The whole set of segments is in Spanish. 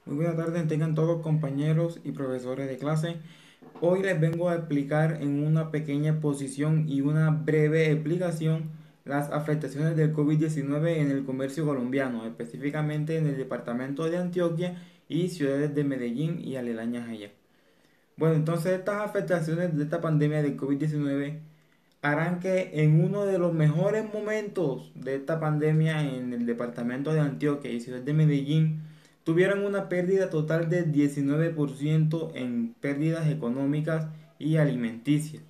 Muy buenas tardes, tengan todos compañeros y profesores de clase. Hoy les vengo a explicar en una pequeña exposición y una breve explicación las afectaciones del COVID-19 en el comercio colombiano, específicamente en el departamento de Antioquia y ciudades de Medellín y aledañas allá. Bueno, entonces estas afectaciones de esta pandemia del COVID-19 harán que en uno de los mejores momentos de esta pandemia en el departamento de Antioquia y ciudad de Medellín tuvieron una pérdida total de 19% en pérdidas económicas y alimenticias.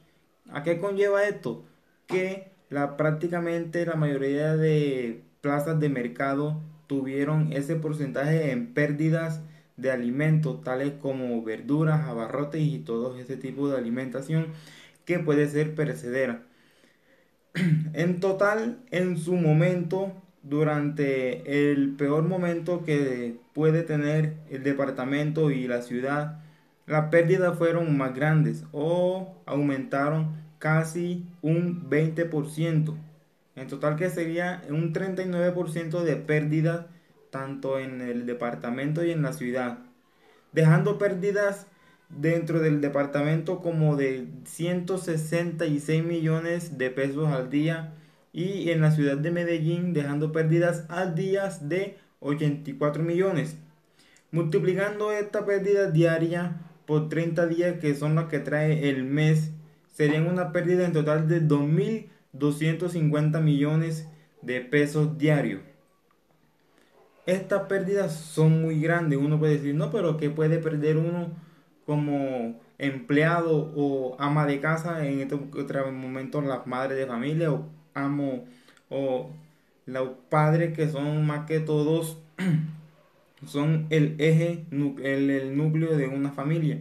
¿A qué conlleva esto? Que prácticamente la mayoría de plazas de mercado tuvieron ese porcentaje en pérdidas de alimentos, tales como verduras, abarrotes y todo ese tipo de alimentación que puede ser perecedera. En total, en su momento, durante el peor momento que puede tener el departamento y la ciudad, las pérdidas fueron más grandes o aumentaron casi un 20%. En total que sería un 39% de pérdidas tanto en el departamento y en la ciudad, dejando pérdidas dentro del departamento como de 166 millones de pesos al día y en la ciudad de Medellín dejando pérdidas al día de 84 millones. Multiplicando esta pérdida diaria por 30 días, que son las que trae el mes, serían una pérdida en total de 2.250 millones de pesos diarios. Estas pérdidas son muy grandes. Uno puede decir, no, pero ¿qué puede perder uno como empleado o ama de casa? En estos otros momentos, las madres de familia o amo o los padres, que son más que todos, son el eje, el núcleo de una familia.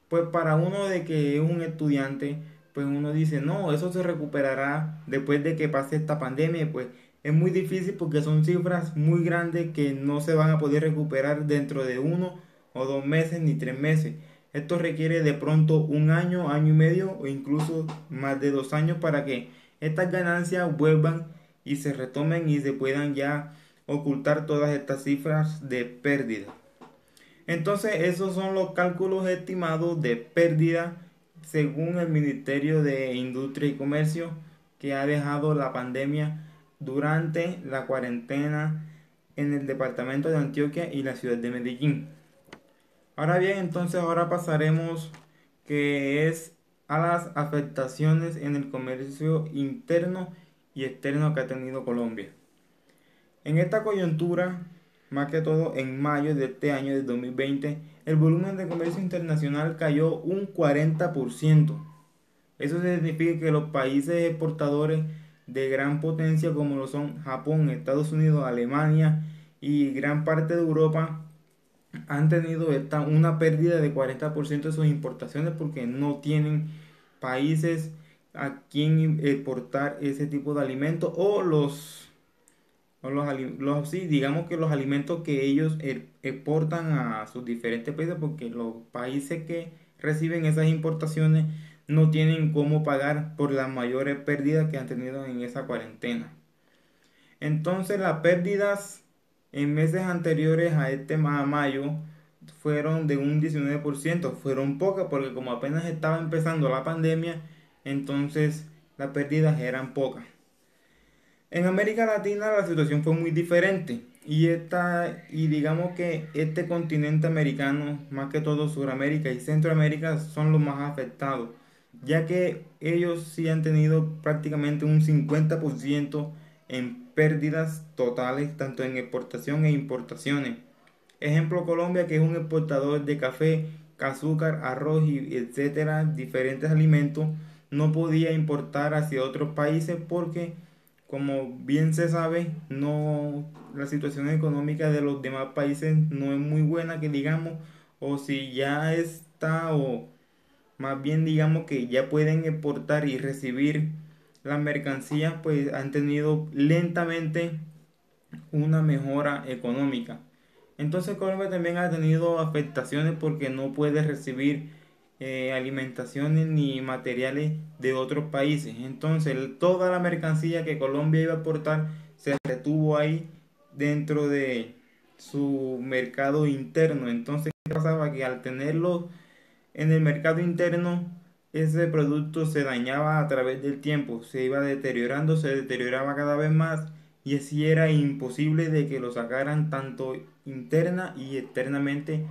Pues para uno de que es un estudiante, pues uno dice, no, eso se recuperará después de que pase esta pandemia. Pues es muy difícil porque son cifras muy grandes que no se van a poder recuperar dentro de 1 o 2 meses ni 3 meses. Esto requiere de pronto un año, año y medio o incluso más de 2 años para que estas ganancias vuelvan y se retomen y se puedan ya ocultar todas estas cifras de pérdida. Entonces, esos son los cálculos estimados de pérdida según el Ministerio de Industria y Comercio, que ha dejado la pandemia durante la cuarentena en el departamento de Antioquia y la ciudad de Medellín. Ahora bien, entonces ahora pasaremos que es a las afectaciones en el comercio interno y externo que ha tenido Colombia. En esta coyuntura, más que todo en mayo de este año de 2020, el volumen de comercio internacional cayó un 40%. Eso significa que los países exportadores de gran potencia como lo son Japón, Estados Unidos, Alemania y gran parte de Europa han tenido una pérdida de 40% de sus importaciones porque no tienen países a quien exportar ese tipo de alimentos sí, digamos que los alimentos que ellos exportan a sus diferentes países, porque los países que reciben esas importaciones no tienen cómo pagar por las mayores pérdidas que han tenido en esa cuarentena. Entonces las pérdidas en meses anteriores a a mayo fueron de un 19%. Fueron pocas porque como apenas estaba empezando la pandemia, entonces las pérdidas eran pocas. En América Latina la situación fue muy diferente y digamos que este continente americano, más que todo Sudamérica y Centroamérica, son los más afectados, ya que ellos sí han tenido prácticamente un 50% en pérdidas totales, tanto en exportación e importaciones. Ejemplo Colombia, que es un exportador de café, azúcar, arroz y etcétera, diferentes alimentos, no podía importar hacia otros países porque, como bien se sabe, no, la situación económica de los demás países no es muy buena, que digamos, o si ya está, o más bien digamos que ya pueden exportar y recibir las mercancías, pues han tenido lentamente una mejora económica. Entonces Colombia también ha tenido afectaciones porque no puede recibir alimentaciones ni materiales de otros países. Entonces toda la mercancía que Colombia iba a exportar se retuvo ahí dentro de, su mercado interno. Entonces, ¿qué pasaba? Que al tenerlo en el mercado interno, ese producto se dañaba a través del tiempo, se iba deteriorando, se deterioraba cada vez más y así era imposible de que lo sacaran tanto interna y externamente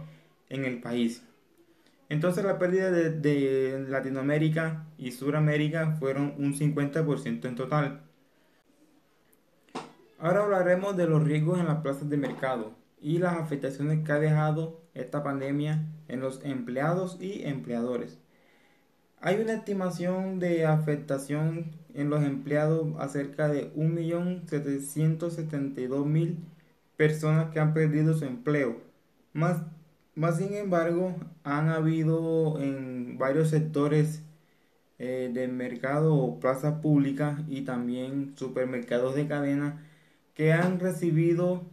en el país. Entonces la pérdida de Latinoamérica y Suramérica fueron un 50% en total. Ahora hablaremos de los riesgos en las plazas de mercado y las afectaciones que ha dejado esta pandemia en los empleados y empleadores. Hay una estimación de afectación en los empleados acerca de 1.772.000 personas que han perdido su empleo. Más, más sin embargo, han habido en varios sectores del mercado o plazas públicas y también supermercados de cadena que han recibido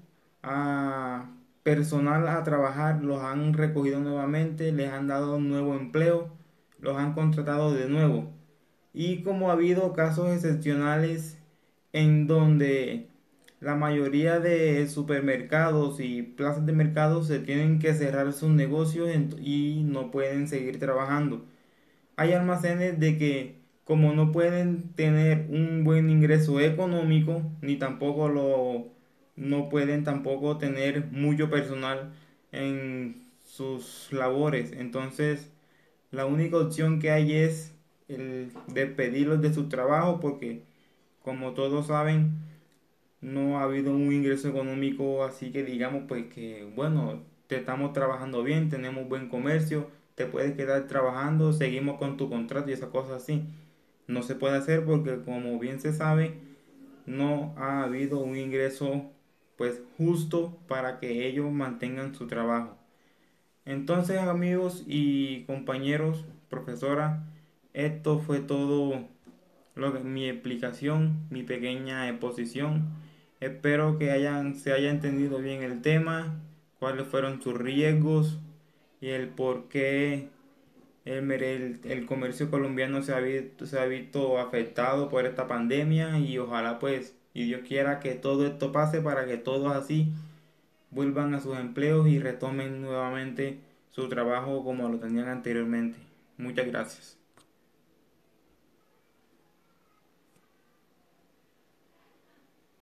a personal a trabajar, los han recogido nuevamente, les han dado un nuevo empleo, los han contratado de nuevo. Y como ha habido casos excepcionales en donde la mayoría de supermercados y plazas de mercado se tienen que cerrar sus negocios y no pueden seguir trabajando. Hay almacenes de que como no pueden tener un buen ingreso económico, ni tampoco no pueden tampoco tener mucho personal en sus labores. Entonces, la única opción que hay es el despedirlos de su trabajo porque, como todos saben, no ha habido un ingreso económico así que digamos pues que bueno, te estamos trabajando bien, tenemos buen comercio, te puedes quedar trabajando, seguimos con tu contrato y esas cosas así. No se puede hacer porque como bien se sabe, no ha habido un ingreso pues justo para que ellos mantengan su trabajo. Entonces, amigos y compañeros, profesora, esto fue todo mi explicación, mi pequeña exposición. Espero que se haya entendido bien el tema, cuáles fueron sus riesgos y el por qué el comercio colombiano se ha visto afectado por esta pandemia y ojalá pues, y Dios quiera que todo esto pase para que todos así vuelvan a sus empleos y retomen nuevamente su trabajo como lo tenían anteriormente. Muchas gracias.